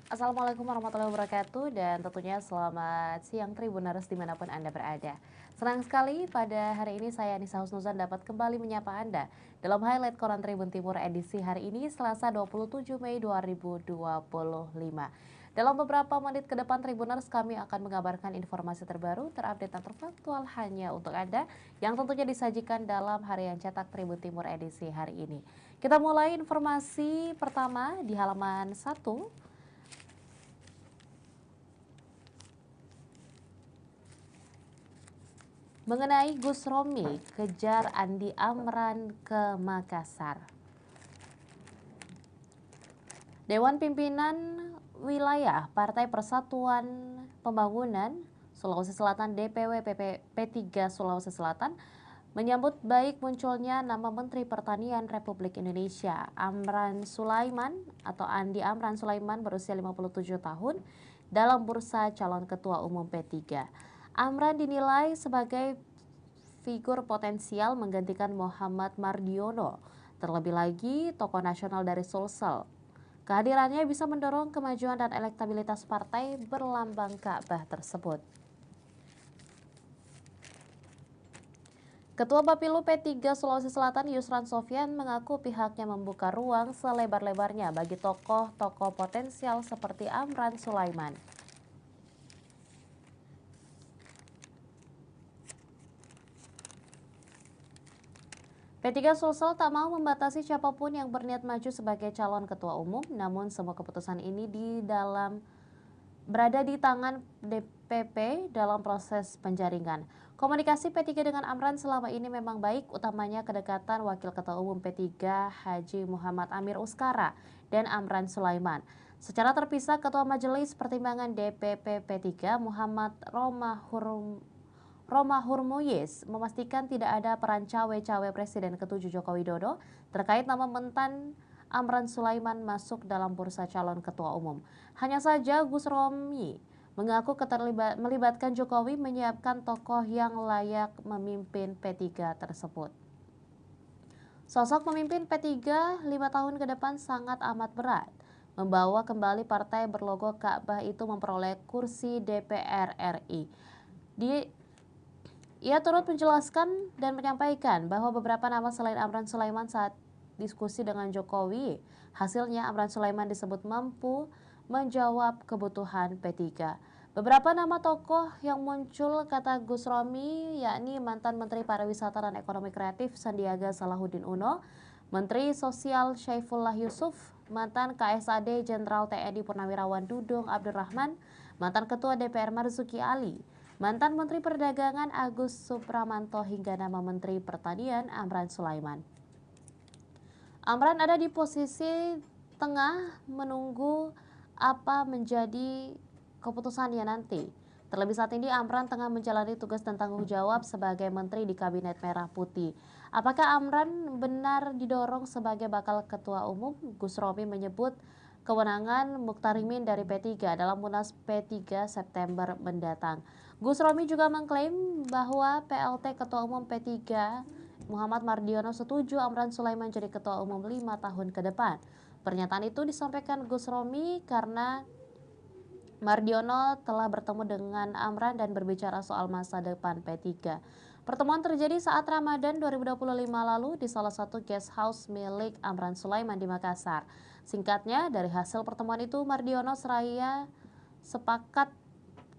Assalamualaikum warahmatullahi wabarakatuh dan tentunya selamat siang Tribuners dimanapun Anda berada. Senang sekali pada hari ini saya Nisa Husnuzan dapat kembali menyapa Anda dalam highlight Koran Tribun Timur edisi hari ini Selasa 27 Mei 2025. Dalam beberapa menit ke depan Tribuners kami akan mengabarkan informasi terbaru, terupdate dan terfaktual hanya untuk Anda yang tentunya disajikan dalam harian cetak Tribun Timur edisi hari ini. Kita mulai informasi pertama di halaman 1. Mengenai Gus Romi, kejar Andi Amran ke Makassar. Dewan Pimpinan Wilayah Partai Persatuan Pembangunan Sulawesi Selatan DPW P3 Sulawesi Selatan menyambut baik munculnya nama Menteri Pertanian Republik Indonesia Amran Sulaiman atau Andi Amran Sulaiman berusia 57 tahun dalam bursa calon ketua umum P3. Amran dinilai sebagai figur potensial menggantikan Muhammad Mardiono, terlebih lagi tokoh nasional dari Sulsel. Kehadirannya bisa mendorong kemajuan dan elektabilitas partai berlambang Ka'bah tersebut. Ketua Bapilu P3 Sulawesi Selatan Yusran Sofyan mengaku pihaknya membuka ruang selebar-lebarnya bagi tokoh-tokoh potensial seperti Amran Sulaiman. P3 Sulsel tak mau membatasi siapapun yang berniat maju sebagai calon ketua umum, namun semua keputusan ini berada di tangan DPP dalam proses penjaringan. Komunikasi P3 dengan Amran selama ini memang baik, utamanya kedekatan Wakil Ketua Umum P3 Haji Muhammad Amir Uskara dan Amran Sulaiman. Secara terpisah, Ketua Majelis Pertimbangan DPP P3 Muhammad Roma Hurmuyiz memastikan tidak ada peran cawe-cawe Presiden ke-7 Joko Widodo terkait nama mentan Amran Sulaiman masuk dalam bursa calon ketua umum. Hanya saja Gus Romi mengaku melibatkan Jokowi menyiapkan tokoh yang layak memimpin P3 tersebut. Sosok pemimpin P3 5 tahun ke depan sangat amat berat. Membawa kembali partai berlogo Ka'bah itu memperoleh kursi DPR RI. Ia turut menjelaskan dan menyampaikan bahwa beberapa nama selain Amran Sulaiman saat diskusi dengan Jokowi, hasilnya Amran Sulaiman disebut mampu menjawab kebutuhan P3. Beberapa nama tokoh yang muncul kata Gus Romi yakni mantan Menteri Pariwisata dan Ekonomi Kreatif Sandiaga Salahuddin Uno, Menteri Sosial Syaifullah Yusuf, mantan KSAD Jenderal TNI Purnawirawan Dudung Abdurrahman, mantan Ketua DPR Marzuki Ali, mantan Menteri Perdagangan Agus Supramanto hingga nama Menteri Pertanian Amran Sulaiman. Amran ada di posisi tengah menunggu apa menjadi keputusannya nanti. Terlebih saat ini Amran tengah menjalani tugas dan tanggung jawab sebagai Menteri di Kabinet Merah Putih. Apakah Amran benar didorong sebagai bakal ketua umum? Gus Romi menyebut kewenangan Muktarimin dari P3 dalam Munas P3 September mendatang. Gus Romi juga mengklaim bahwa PLT Ketua Umum P3 Muhammad Mardiono setuju Amran Sulaiman jadi Ketua Umum 5 tahun ke depan. Pernyataan itu disampaikan Gus Romi karena Mardiono telah bertemu dengan Amran dan berbicara soal masa depan P3. Pertemuan terjadi saat Ramadan 2025 lalu di salah satu guest house milik Amran Sulaiman di Makassar. Singkatnya, dari hasil pertemuan itu Mardiono seraya sepakat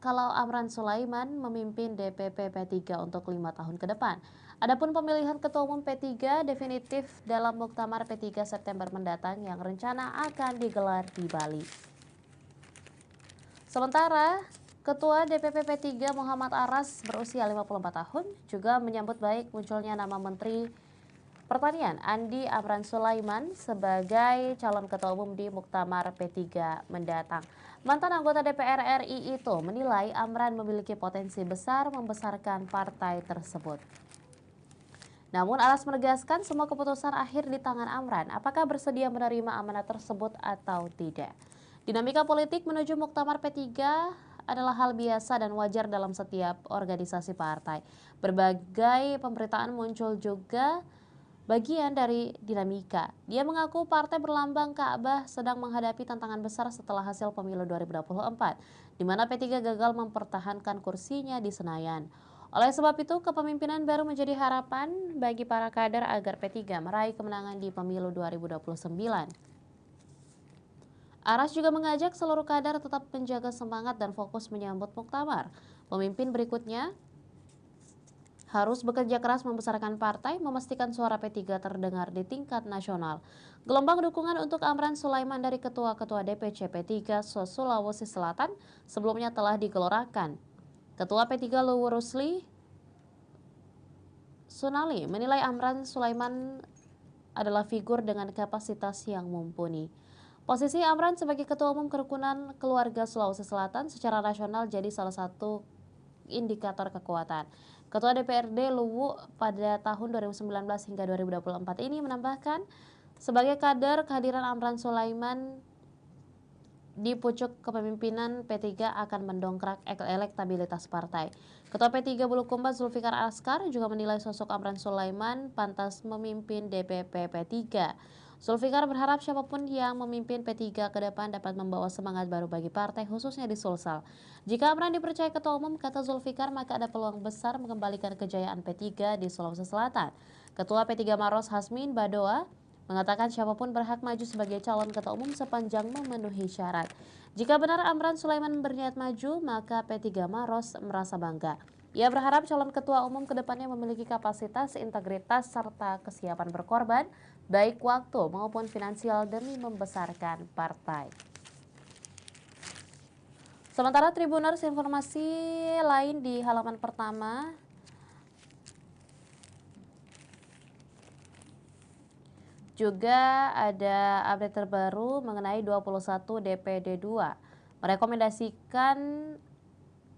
kalau Amran Sulaiman memimpin DPP P3 untuk 5 tahun ke depan. Adapun pemilihan Ketua Umum P3 definitif dalam Muktamar P3 September mendatang yang rencana akan digelar di Bali. Sementara, Ketua DPP P3 Muhammad Aras berusia 54 tahun juga menyambut baik munculnya nama Menteri Pertanian Andi Amran Sulaiman sebagai calon ketua umum di Muktamar P3 mendatang. Mantan anggota DPR RI itu menilai Amran memiliki potensi besar membesarkan partai tersebut. Namun Aras menegaskan semua keputusan akhir di tangan Amran, apakah bersedia menerima amanat tersebut atau tidak. Dinamika politik menuju Muktamar P3 adalah hal biasa dan wajar dalam setiap organisasi partai. Berbagai pemberitaan muncul juga bagian dari dinamika. Dia mengaku partai berlambang Ka'bah sedang menghadapi tantangan besar setelah hasil pemilu 2024, di mana P3 gagal mempertahankan kursinya di Senayan. Oleh sebab itu, kepemimpinan baru menjadi harapan bagi para kader agar P3 meraih kemenangan di pemilu 2029. Aras juga mengajak seluruh kader tetap menjaga semangat dan fokus menyambut muktamar. Pemimpin berikutnya harus bekerja keras membesarkan partai, memastikan suara P3 terdengar di tingkat nasional. Gelombang dukungan untuk Amran Sulaiman dari Ketua-Ketua DPC P3 Sulawesi Selatan sebelumnya telah digelorakan. Ketua P3 Luwu Rusli Sunali menilai Amran Sulaiman adalah figur dengan kapasitas yang mumpuni. Posisi Amran sebagai Ketua Umum Kerukunan Keluarga Sulawesi Selatan secara nasional jadi salah satu indikator kekuatan. Ketua DPRD Luwu pada tahun 2019 hingga 2024 ini menambahkan, sebagai kader kehadiran Amran Sulaiman di pucuk kepemimpinan P3 akan mendongkrak elektabilitas partai. Ketua P3 Bulukumba Zulfikar Askar juga menilai sosok Amran Sulaiman pantas memimpin DPP P3. Zulfikar berharap siapapun yang memimpin P3 ke depan dapat membawa semangat baru bagi partai, khususnya di Sulsel. Jika Amran dipercaya Ketua Umum, kata Zulfikar, maka ada peluang besar mengembalikan kejayaan P3 di Sulawesi Selatan. Ketua P3 Maros Hasmin Badoa mengatakan siapapun berhak maju sebagai calon Ketua Umum sepanjang memenuhi syarat. Jika benar Amran Sulaiman berniat maju, maka P3 Maros merasa bangga. Ia berharap calon Ketua Umum kedepannya memiliki kapasitas, integritas, serta kesiapan berkorban, baik waktu maupun finansial demi membesarkan partai. Sementara Tribuners, informasi lain di halaman pertama. Juga ada update terbaru mengenai 21 DPD 2 merekomendasikan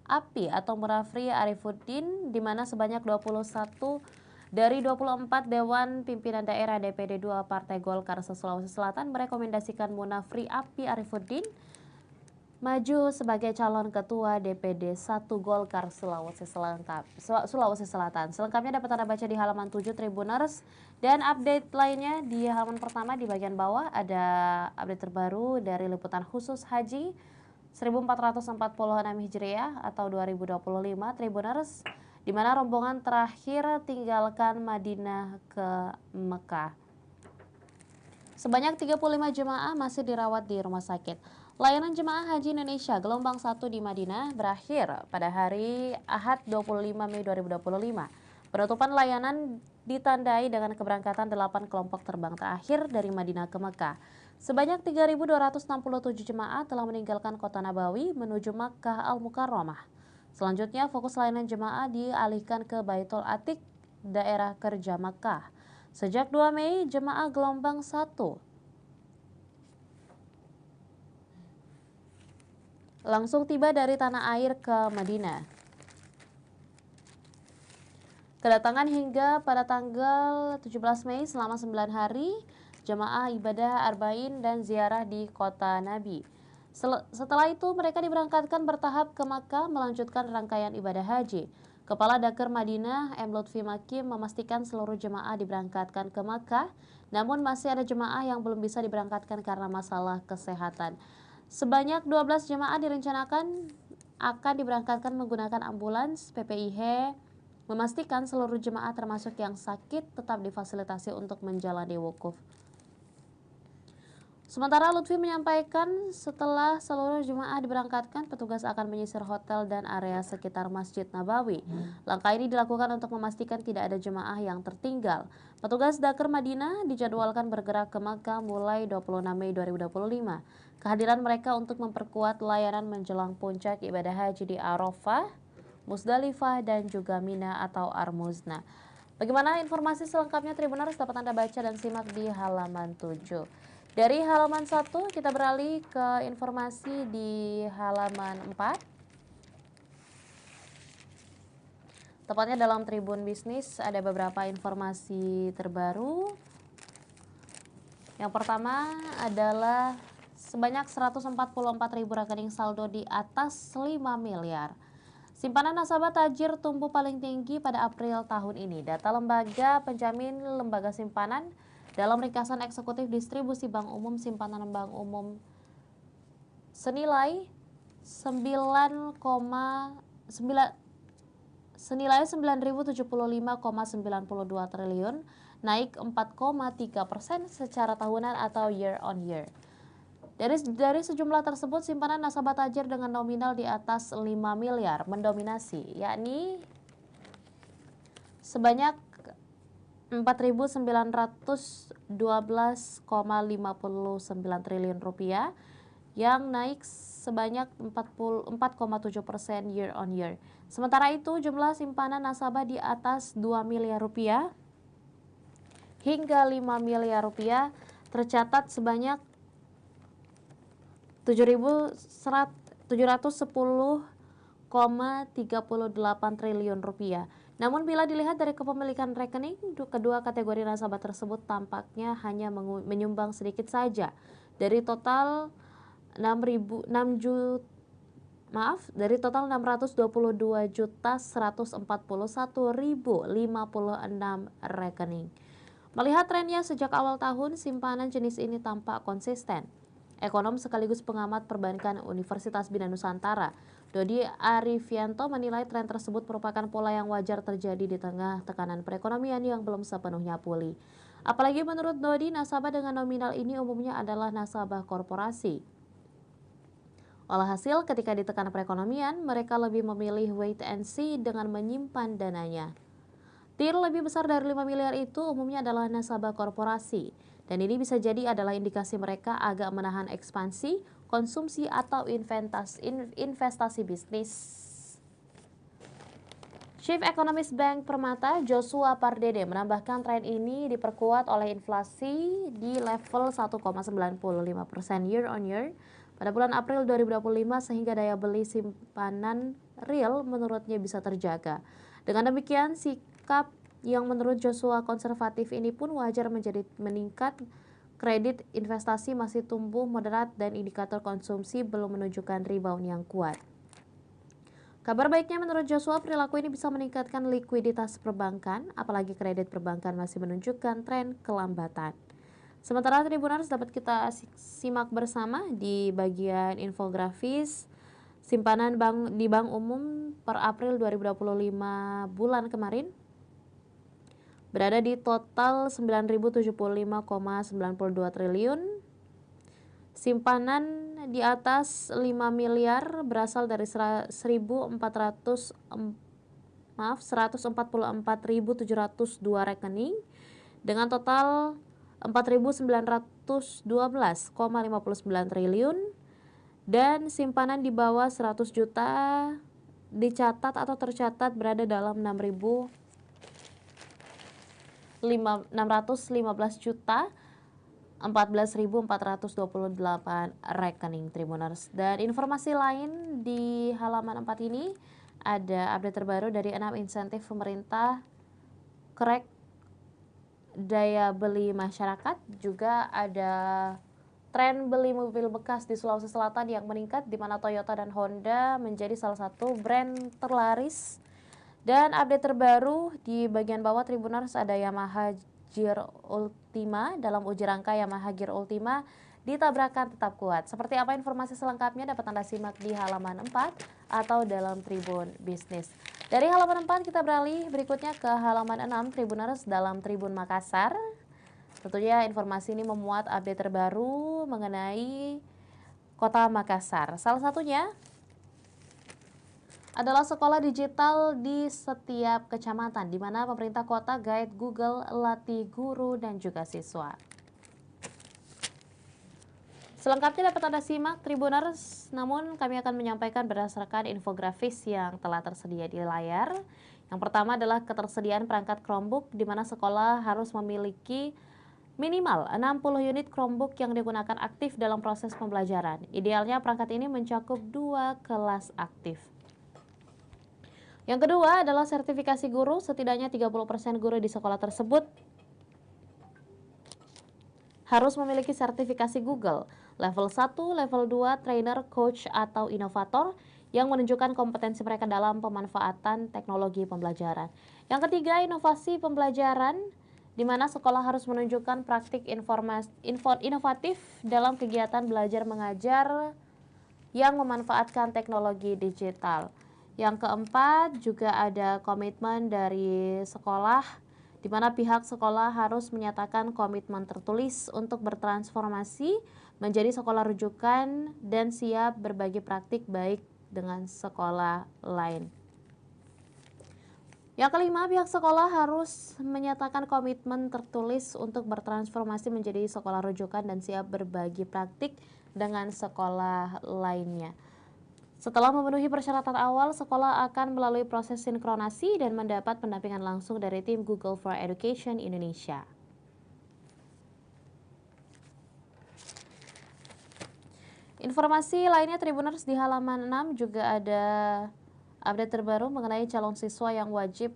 API atau Murafri Arifuddin, di mana sebanyak 21 dari 24 Dewan Pimpinan Daerah DPD 2 Partai Golkar se-Sulawesi Selatan merekomendasikan Munafri API Arifuddin maju sebagai calon ketua DPD 1 Golkar Sulawesi Selatan. Selengkapnya dapat Anda baca di halaman 7 Tribuners, dan update lainnya di halaman pertama di bagian bawah ada update terbaru dari liputan khusus Haji 1446 Hijriah atau 2025 Tribuners, di mana rombongan terakhir tinggalkan Madinah ke Mekah. Sebanyak 35 jemaah masih dirawat di rumah sakit. Layanan Jemaah Haji Indonesia gelombang 1 di Madinah berakhir pada hari Ahad 25 Mei 2025. Penutupan layanan ditandai dengan keberangkatan 8 kelompok terbang terakhir dari Madinah ke Mekah. Sebanyak 3.267 jemaah telah meninggalkan kota Nabawi menuju Makkah Al-Mukarramah. Selanjutnya fokus layanan jemaah dialihkan ke Baitul Atiq, daerah kerja Makkah. Sejak 2 Mei, jemaah gelombang 1 langsung tiba dari tanah air ke Madinah. Kedatangan hingga pada tanggal 17 Mei selama 9 hari, jemaah ibadah arba'in dan ziarah di kota Nabi. Setelah itu mereka diberangkatkan bertahap ke Makkah melanjutkan rangkaian ibadah haji. Kepala Dakar Madinah M. Lutfi Makim memastikan seluruh jemaah diberangkatkan ke Makkah, namun masih ada jemaah yang belum bisa diberangkatkan karena masalah kesehatan. Sebanyak 12 jemaah direncanakan akan diberangkatkan menggunakan ambulans. PPIH memastikan seluruh jemaah termasuk yang sakit tetap difasilitasi untuk menjalani wukuf. Sementara Lutfi menyampaikan setelah seluruh jemaah diberangkatkan, petugas akan menyisir hotel dan area sekitar Masjid Nabawi. Langkah ini dilakukan untuk memastikan tidak ada jemaah yang tertinggal. Petugas Dakar Madinah dijadwalkan bergerak ke Makkah mulai 26 Mei 2025. Kehadiran mereka untuk memperkuat layanan menjelang puncak ibadah haji di Arafah, Musdalifah, dan juga Mina atau Armuzna. Bagaimana informasi selengkapnya Tribuners dapat Anda baca dan simak di halaman 7. Dari halaman 1 kita beralih ke informasi di halaman 4. Tepatnya dalam Tribun Bisnis ada beberapa informasi terbaru. Yang pertama adalah sebanyak 144.000 rekening saldo di atas 5 miliar. Simpanan nasabah tajir tumbuh paling tinggi pada April tahun ini. Data lembaga penjamin lembaga simpanan dalam ringkasan eksekutif distribusi Bank Umum simpanan Bank Umum senilai 9,9 senilai 9.075,92 triliun, naik 4,3% secara tahunan atau year on year. Dari sejumlah tersebut, simpanan nasabah tajir dengan nominal di atas 5 miliar mendominasi, yakni sebanyak 4.912,59 triliun rupiah yang naik sebanyak 44,7% year on year. Sementara itu, jumlah simpanan nasabah di atas 2 miliar rupiah hingga 5 miliar rupiah tercatat sebanyak 710,38 triliun rupiah. Namun bila dilihat dari kepemilikan rekening, kedua kategori nasabah tersebut tampaknya hanya menyumbang sedikit saja dari total 622.141.056 rekening. Melihat trennya sejak awal tahun, simpanan jenis ini tampak konsisten. Ekonom sekaligus pengamat perbankan Universitas Bina Nusantara, Dodi Arifianto menilai tren tersebut merupakan pola yang wajar terjadi di tengah tekanan perekonomian yang belum sepenuhnya pulih. Apalagi menurut Dodi, nasabah dengan nominal ini umumnya adalah nasabah korporasi. Olhasil, ketika ditekan perekonomian, mereka lebih memilih wait and see dengan menyimpan dananya. TIR lebih besar dari 5 miliar itu umumnya adalah nasabah korporasi. Dan ini bisa jadi adalah indikasi mereka agak menahan ekspansi, konsumsi, atau investasi bisnis. Chief Economist Bank Permata, Joshua Pardede, menambahkan tren ini diperkuat oleh inflasi di level 1,95% year on year pada bulan April 2025 sehingga daya beli simpanan real menurutnya bisa terjaga. Dengan demikian, sikap yang menurut Joshua konservatif ini pun wajar meningkat. Kredit investasi masih tumbuh moderat dan indikator konsumsi belum menunjukkan rebound yang kuat. Kabar baiknya menurut Joshua, perilaku ini bisa meningkatkan likuiditas perbankan, apalagi kredit perbankan masih menunjukkan tren kelambatan. Sementara Tribuners dapat kita simak bersama di bagian infografis simpanan di Bank Umum per April 2025 bulan kemarin berada di total 9.075,92 triliun. Simpanan di atas 5 miliar berasal dari 144.702 rekening dengan total 4.912,59 triliun dan simpanan di bawah 100 juta dicatat atau tercatat berada dalam 615 juta 14.428 rekening Tribuners. Dan informasi lain di halaman 4 ini ada update terbaru dari 6 insentif pemerintah crack daya beli masyarakat. Juga ada tren beli mobil bekas di Sulawesi Selatan yang meningkat, di mana Toyota dan Honda menjadi salah satu brand terlaris. Dan update terbaru di bagian bawah Tribuners ada Yamaha Gear Ultima. Dalam uji rangka Yamaha Gear Ultima ditabrakan tetap kuat. Seperti apa informasi selengkapnya dapat Anda simak di halaman 4 atau dalam Tribun Bisnis. Dari halaman 4 kita beralih berikutnya ke halaman 6 Tribuners dalam Tribun Makassar. Tentunya informasi ini memuat update terbaru mengenai Kota Makassar. Salah satunya adalah sekolah digital di setiap kecamatan, di mana pemerintah kota guide Google latih guru dan juga siswa. Selengkapnya dapat Anda simak Tribuners, namun kami akan menyampaikan berdasarkan infografis yang telah tersedia di layar. Yang pertama adalah ketersediaan perangkat Chromebook, di mana sekolah harus memiliki minimal 60 unit Chromebook yang digunakan aktif dalam proses pembelajaran. Idealnya perangkat ini mencakup 2 kelas aktif. Yang kedua adalah sertifikasi guru, setidaknya 30% guru di sekolah tersebut harus memiliki sertifikasi Google, level 1, level 2, trainer, coach, atau inovator yang menunjukkan kompetensi mereka dalam pemanfaatan teknologi pembelajaran. Yang ketiga, inovasi pembelajaran, di mana sekolah harus menunjukkan praktik inovatif dalam kegiatan belajar mengajar yang memanfaatkan teknologi digital. Yang keempat, juga ada komitmen dari sekolah, di mana pihak sekolah harus menyatakan komitmen tertulis untuk bertransformasi menjadi sekolah rujukan dan siap berbagi praktik baik dengan sekolah lain. Yang kelima, pihak sekolah harus menyatakan komitmen tertulis untuk bertransformasi menjadi sekolah rujukan dan siap berbagi praktik dengan sekolah lainnya. Setelah memenuhi persyaratan awal, sekolah akan melalui proses sinkronasi dan mendapat pendampingan langsung dari tim Google for Education Indonesia. Informasi lainnya Tribuners, di halaman 6 juga ada update terbaru mengenai calon siswa yang wajib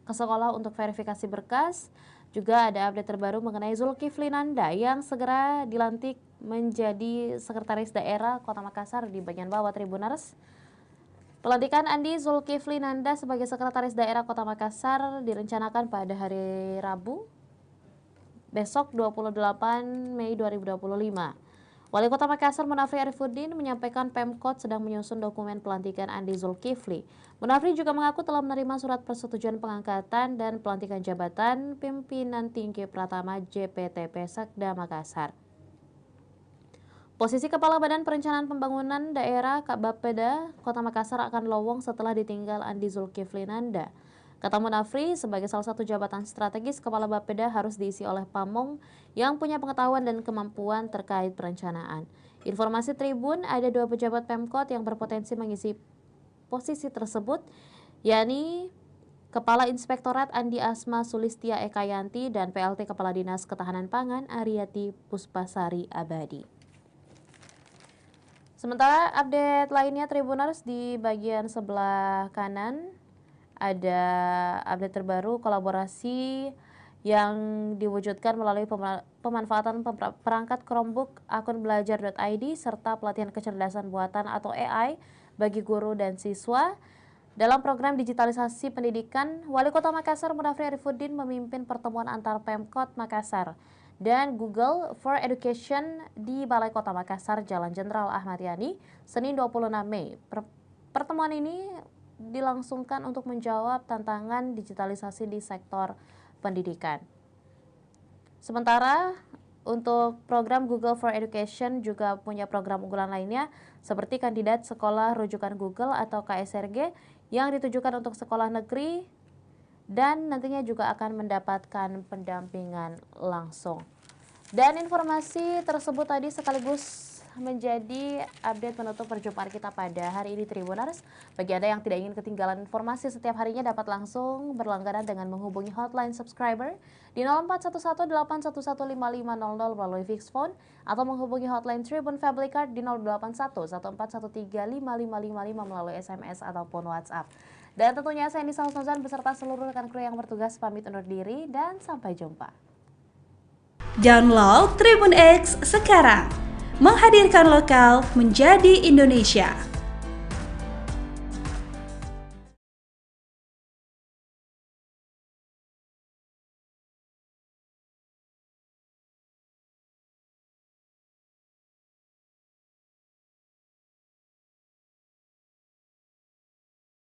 ke sekolah untuk verifikasi berkas. Juga ada update terbaru mengenai Zulkifli Nanda yang segera dilantik menjadi Sekretaris Daerah Kota Makassar di bagian bawah Tribuners. Pelantikan Andi Zulkifli Nanda sebagai Sekretaris Daerah Kota Makassar direncanakan pada hari Rabu, besok 28 Mei 2025. Wali Kota Makassar Munafri Arifuddin menyampaikan Pemkot sedang menyusun dokumen pelantikan Andi Zulkifli. Munafri juga mengaku telah menerima surat persetujuan pengangkatan dan pelantikan jabatan pimpinan tinggi Pratama JPTP Sekda Makassar. Posisi Kepala Badan Perencanaan Pembangunan Daerah Bapeda Kota Makassar akan lowong setelah ditinggal Andi Zulkifli Nanda. Kata Munafri, sebagai salah satu jabatan strategis, Kepala Bapeda harus diisi oleh pamong yang punya pengetahuan dan kemampuan terkait perencanaan. Informasi Tribun, ada 2 pejabat Pemkot yang berpotensi mengisi posisi tersebut, yakni Kepala Inspektorat Andi Asma Sulistia Ekayanti dan PLT Kepala Dinas Ketahanan Pangan Ariati Puspasari Abadi. Sementara update lainnya Tribuners, di bagian sebelah kanan ada update terbaru kolaborasi yang diwujudkan melalui pemanfaatan perangkat Chromebook, akun belajar.id, serta pelatihan kecerdasan buatan atau AI bagi guru dan siswa. Dalam program digitalisasi pendidikan, Wali Kota Makassar Munafri Arifuddin memimpin pertemuan antar Pemkot Makassar dan Google for Education di Balai Kota Makassar, Jalan Jenderal Ahmad Yani, Senin 26 Mei. Pertemuan ini dilangsungkan untuk menjawab tantangan digitalisasi di sektor pendidikan. Sementara untuk program Google for Education juga punya program unggulan lainnya seperti kandidat sekolah rujukan Google atau KSRG yang ditujukan untuk sekolah negeri dan nantinya juga akan mendapatkan pendampingan langsung. Dan informasi tersebut tadi sekaligus menjadi update penutup perjumpaan kita pada hari ini Tribuners. Bagi Anda yang tidak ingin ketinggalan informasi setiap harinya, dapat langsung berlangganan dengan menghubungi hotline subscriber di 041181155500 melalui fixed phone atau menghubungi hotline Tribun Family Card di 081141355555 melalui SMS ataupun WhatsApp. Dan tentunya saya Nisa Husnuzan beserta seluruh rekan kru yang bertugas pamit undur diri dan sampai jumpa. Download Tribun X sekarang, menghadirkan lokal menjadi Indonesia.